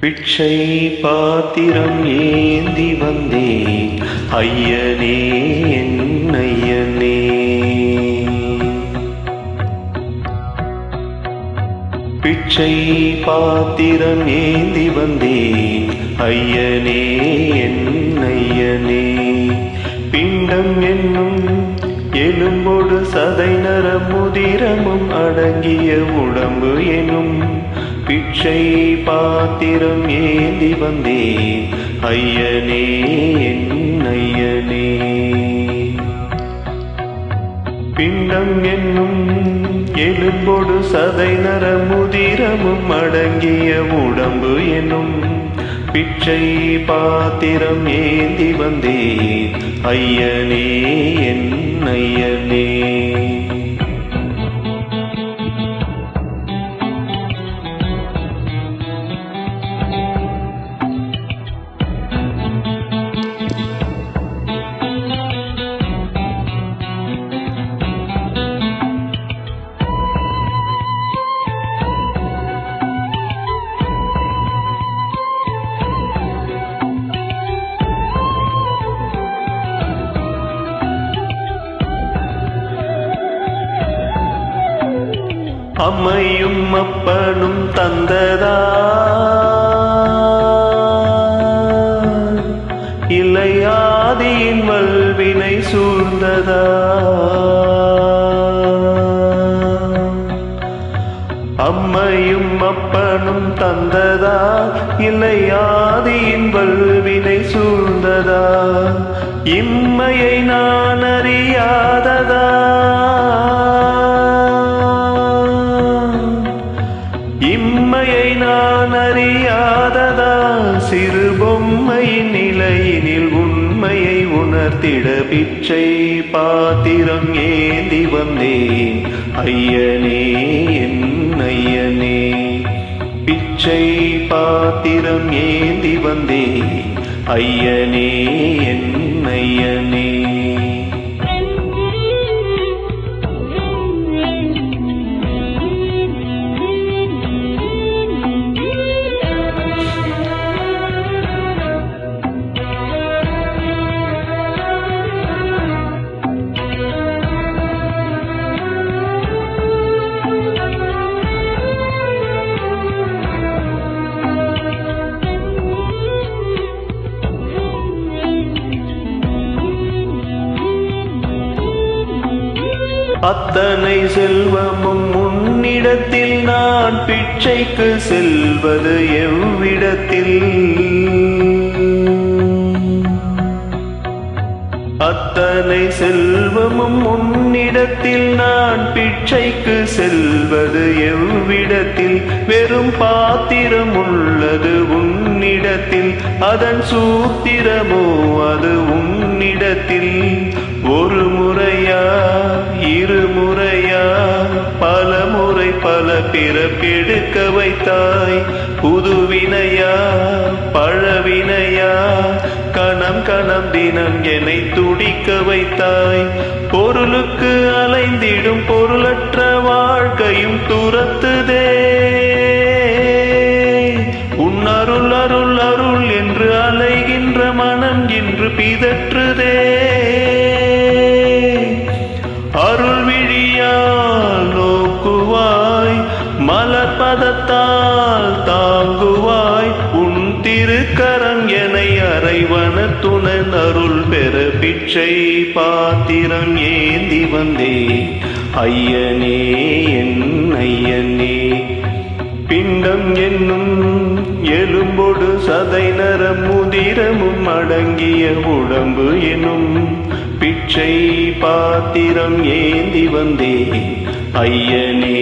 பிச்சை பாத்திரம் ஏந்தி வந்தேன் ஐயனே என் ஐயனே. பிச்சை பாத்திரம் ஏந்தி வந்தேன் ஐயனே என் ஐயனே. பிண்டம் என்னும் எலும்போடு சதை நரம் முதிரமும் அடங்கிய உடம்பு எனும் பிச்சை பாத்திரம் ஏந்தி வந்தேன் ஐயனே என் ஐயனே. பிண்டம் என்னும் எலும்போடு சதை நரம் முதிரமும் அடங்கிய உடம்பு எனும் பிச்சை பாத்திரம் ஏந்தி வந்தேன் ஐயனே என் ஐயனே. அம்மையும் அப்பனும் தந்ததா இல்லையாதியின் வல்வினை சூழ்ந்ததா. அம்மையும் அப்பனும் தந்ததா இல்லையாதியின் வல்வினை சூழ்ந்ததா. இம்மையை நான் அறியாததா இம்மையை நான் அறியாததா. சிறு பொம்மையின் நிலையினில் உண்மையை உணர்த்திட பிச்சை பாத்திரம் ஏந்தி வந்தேன் ஐயனே என் ஐயனே. பிச்சை பாத்திரம் ஏந்தி வந்தேன் ஐயனே என் ஐயனே. அத்தனை செல்வமும் உன்னிடத்தில் நான் பிச்சைக்கு செல்வது எவ்விடத்தில். அத்தனை செல்வமும் உன்னிடத்தில் நான் பிச்சைக்கு செல்வது எவ்விடத்தில். வெறும் பாத்திரம் உள்ளது உன்னிடத்தில் அதன் சூத்திரமோ அது உன்னிடத்தில். ஒரு முறையா இருமுறையா பல முறை பல பிறப்பெடுக்க வைத்தாய். புதுவினையா பழவினையா கணம் கணம் தினம் என்னை துடிக்க வைத்தாய். பொருளுக்கு அலைந்திடும் பொருளற்ற வாழ்க்கையும் துரத்துதே. உன் அருள் அருள் அருள் என்று அலைகின்ற மனம் இன்று பிதற்றுதே. அருள் விழியால் நோக்குவாய் மலர்பதத்தால் தாங்குவாய். உன் திருக்கரம் என்னை அறைவன துணன் அருள் பெற பிச்சை பாத்திரம் ஏந்தி வந்தேன் ஐயனே என் ஐயனே. பிண்டம் என்னும் எலும்போடு சதை நரம் முதிரமும் அடங்கிய உடம்பு எனும் பிச்சை பாத்திரம் ஏந்தி வந்தேன் ஐயனே